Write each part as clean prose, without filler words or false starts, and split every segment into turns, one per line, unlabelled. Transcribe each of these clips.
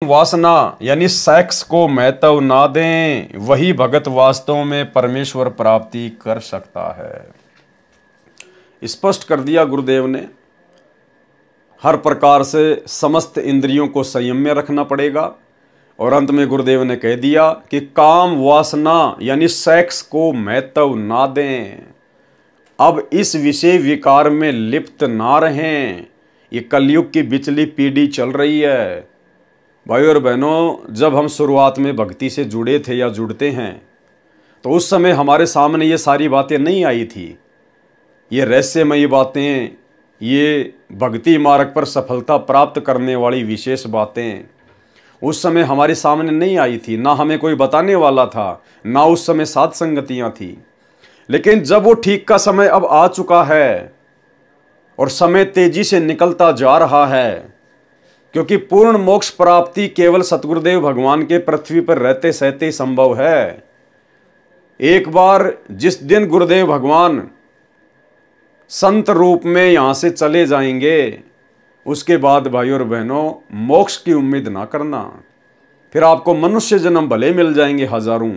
वासना यानी सेक्स को महत्व ना दें, वही भगत वास्तव में परमेश्वर प्राप्ति कर सकता है। स्पष्ट कर दिया गुरुदेव ने। हर प्रकार से समस्त इंद्रियों को संयम में रखना पड़ेगा। और अंत में गुरुदेव ने कह दिया कि काम वासना यानी सेक्स को महत्व ना दें। अब इस विषय विकार में लिप्त ना रहें। ये कलयुग की बिचली पीढ़ी चल रही है। भाइयों और बहनों, जब हम शुरुआत में भक्ति से जुड़े थे या जुड़ते हैं तो उस समय हमारे सामने ये सारी बातें नहीं आई थी। ये रहस्यमयी बातें, ये भक्ति मार्ग पर सफलता प्राप्त करने वाली विशेष बातें उस समय हमारे सामने नहीं आई थी। ना हमें कोई बताने वाला था, ना उस समय साध संगतियाँ थी। लेकिन जब वो ठीक का समय अब आ चुका है और समय तेजी से निकलता जा रहा है, क्योंकि पूर्ण मोक्ष प्राप्ति केवल सतगुरुदेव भगवान के पृथ्वी पर रहते सहते संभव है। एक बार जिस दिन गुरुदेव भगवान संत रूप में यहाँ से चले जाएंगे, उसके बाद भाइयों और बहनों मोक्ष की उम्मीद ना करना। फिर आपको मनुष्य जन्म भले मिल जाएंगे हजारों,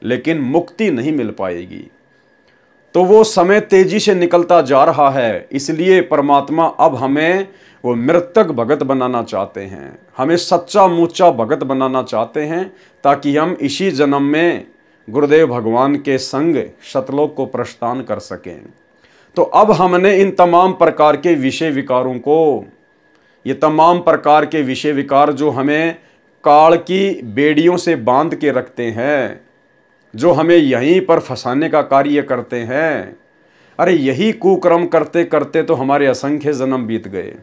लेकिन मुक्ति नहीं मिल पाएगी। तो वो समय तेजी से निकलता जा रहा है, इसलिए परमात्मा अब हमें वो मृतक भगत बनाना चाहते हैं, हमें सच्चा मुच्चा भगत बनाना चाहते हैं, ताकि हम इसी जन्म में गुरुदेव भगवान के संग सतलोक को प्रस्थान कर सकें। तो अब हमने इन तमाम प्रकार के विषय विकारों को, ये तमाम प्रकार के विषय विकार जो हमें काल की बेड़ियों से बांध के रखते हैं, जो हमें यहीं पर फंसाने का कार्य करते हैं, अरे यही कुकर्म करते करते तो हमारे असंख्य जन्म बीत गए।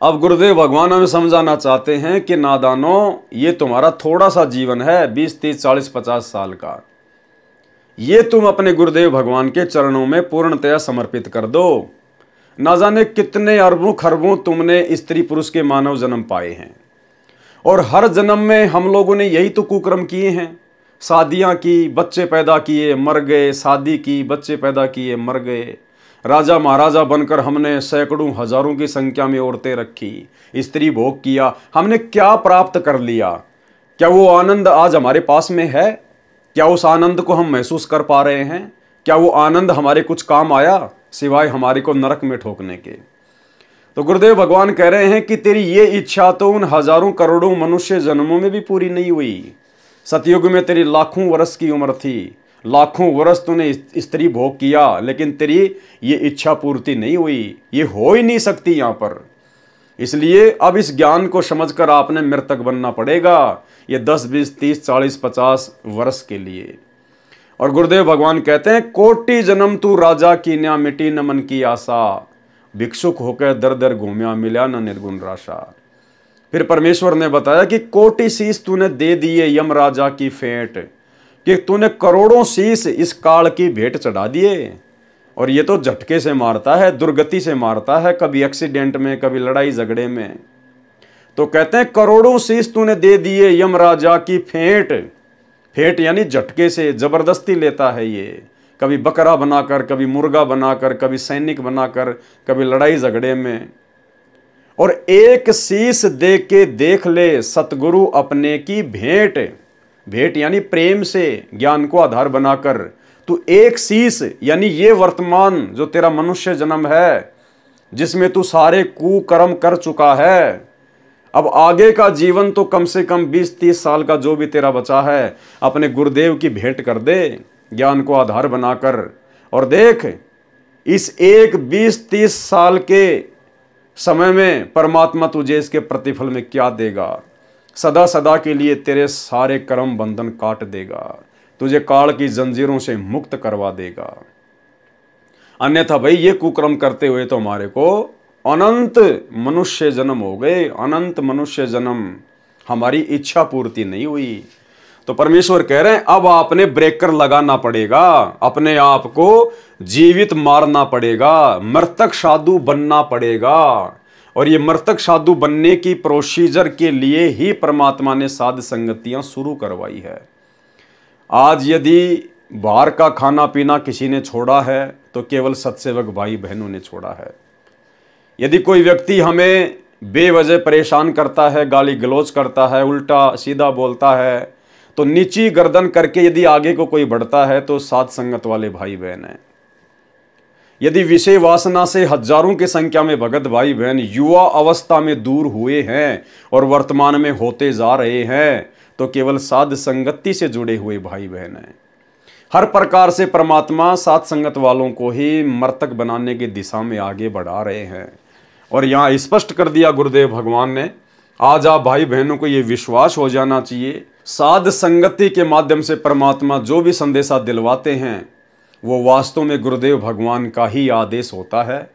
अब गुरुदेव भगवान हमें समझाना चाहते हैं कि नादानों, ये तुम्हारा थोड़ा सा जीवन है, 20, 30, 40, 50 साल का, ये तुम अपने गुरुदेव भगवान के चरणों में पूर्णतया समर्पित कर दो। ना जाने कितने अरबों खरबों तुमने स्त्री पुरुष के मानव जन्म पाए हैं, और हर जन्म में हम लोगों ने यही तो कुकर्म किए हैं। शादियां की, बच्चे पैदा किए, मर गए, शादी की, बच्चे पैदा किए, मर गए। राजा महाराजा बनकर हमने सैकड़ों हजारों की संख्या में औरतें रखी, स्त्री भोग किया। हमने क्या प्राप्त कर लिया? क्या वो आनंद आज हमारे पास में है? क्या उस आनंद को हम महसूस कर पा रहे हैं? क्या वो आनंद हमारे कुछ काम आया, सिवाय हमारे को नरक में ठोकने के? तो गुरुदेव भगवान कह रहे हैं कि तेरी ये इच्छा तो उन हजारों करोड़ों मनुष्य जन्मों में भी पूरी नहीं हुई। सतयुग में तेरी लाखों वर्ष की उम्र थी, लाखों वर्ष तूने स्त्री भोग किया, लेकिन तेरी ये इच्छा पूर्ति नहीं हुई। ये हो ही नहीं सकती यहाँ पर। इसलिए अब इस ज्ञान को समझकर आपने मृतक बनना पड़ेगा, ये 10, 20, 30, 40, 50 वर्ष के लिए। और गुरुदेव भगवान कहते हैं, कोटि जन्म तू राजा की न्या, मिटी न मन की आशा, भिक्षुक होकर दर दर घूमिया, मिला न निर्गुण राशा। फिर परमेश्वर ने बताया कि कोटि शीश तूने दे दिए यम राजा की फेंट, कि तूने करोड़ों शीश इस काल की भेंट चढ़ा दिए। और ये तो झटके से मारता है, दुर्गति से मारता है, कभी एक्सीडेंट में, कभी लड़ाई झगड़े में। तो कहते हैं करोड़ों शीश तूने दे दिए यम राजा की फेंट। फेंट यानी झटके से, जबरदस्ती लेता है ये, कभी बकरा बनाकर, कभी मुर्गा बनाकर, कभी सैनिक बनाकर, कभी लड़ाई झगड़े में। और एक शीश दे के देख ले सतगुरु अपने की भेंट। भेंट यानी प्रेम से, ज्ञान को आधार बनाकर तू एक शीश यानी ये वर्तमान जो तेरा मनुष्य जन्म है, जिसमें तू सारे कुकर्म कर चुका है, अब आगे का जीवन तो कम से कम 20-30 साल का जो भी तेरा बचा है, अपने गुरुदेव की भेंट कर दे, ज्ञान को आधार बनाकर। और देख, इस एक 20-30 साल के समय में परमात्मा तुझे इसके प्रतिफल में क्या देगा। सदा सदा के लिए तेरे सारे कर्म बंधन काट देगा, तुझे काल की जंजीरों से मुक्त करवा देगा। अन्यथा भाई ये कुकर्म करते हुए तो हमारे को अनंत मनुष्य जन्म हो गए, अनंत मनुष्य जन्म, हमारी इच्छा पूर्ति नहीं हुई। तो परमेश्वर कह रहे हैं अब आपने ब्रेकर लगाना पड़ेगा, अपने आप को जीवित मारना पड़ेगा, मृतक साधु बनना पड़ेगा। और ये मृतक साधु बनने की प्रोसीजर के लिए ही परमात्मा ने साध संगतियां शुरू करवाई है। आज यदि बाहर का खाना पीना किसी ने छोड़ा है तो केवल सत्सेवक भाई बहनों ने छोड़ा है। यदि कोई व्यक्ति हमें बेवजह परेशान करता है, गाली गलौज करता है, उल्टा सीधा बोलता है, तो नीची गर्दन करके यदि आगे को कोई बढ़ता है तो साध संगत वाले भाई बहन हैं। यदि विषय वासना से हजारों की संख्या में भगत भाई बहन युवा अवस्था में दूर हुए हैं और वर्तमान में होते जा रहे हैं, तो केवल साध संगति से जुड़े हुए भाई बहन हैं। हर प्रकार से परमात्मा साध संगत वालों को ही मर्तक बनाने की दिशा में आगे बढ़ा रहे हैं। और यहाँ स्पष्ट कर दिया गुरुदेव भगवान ने, आज आप भाई बहनों को ये विश्वास हो जाना चाहिए, साध संगति के माध्यम से परमात्मा जो भी संदेशा दिलवाते हैं वो वास्तव में गुरुदेव भगवान का ही आदेश होता है।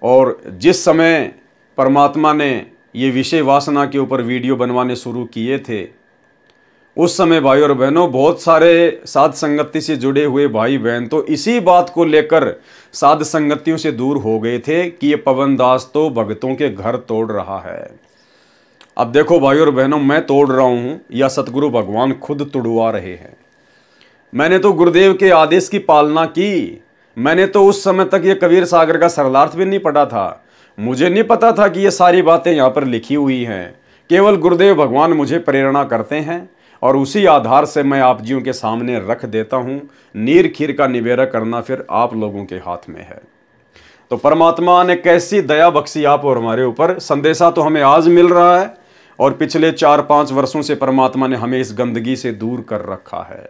और जिस समय परमात्मा ने ये विषय वासना के ऊपर वीडियो बनवाने शुरू किए थे, उस समय भाई और बहनों बहुत सारे साध संगति से जुड़े हुए भाई बहन तो इसी बात को लेकर साध संगतियों से दूर हो गए थे कि ये पवन दास तो भक्तों के घर तोड़ रहा है। अब देखो भाई और बहनों, मैं तोड़ रहा हूँ या सतगुरु भगवान खुद तुड़वा रहे हैं। मैंने तो गुरुदेव के आदेश की पालना की। मैंने तो उस समय तक ये कबीर सागर का सरलार्थ भी नहीं पढ़ा था। मुझे नहीं पता था कि ये सारी बातें यहाँ पर लिखी हुई हैं। केवल गुरुदेव भगवान मुझे प्रेरणा करते हैं और उसी आधार से मैं आप जियों के सामने रख देता हूँ। नीर खीर का निबेरा करना फिर आप लोगों के हाथ में है। तो परमात्मा ने कैसी दया बख्शी आप और हमारे ऊपर। संदेशा तो हमें आज मिल रहा है और पिछले 4-5 वर्षों से परमात्मा ने हमें इस गंदगी से दूर कर रखा है।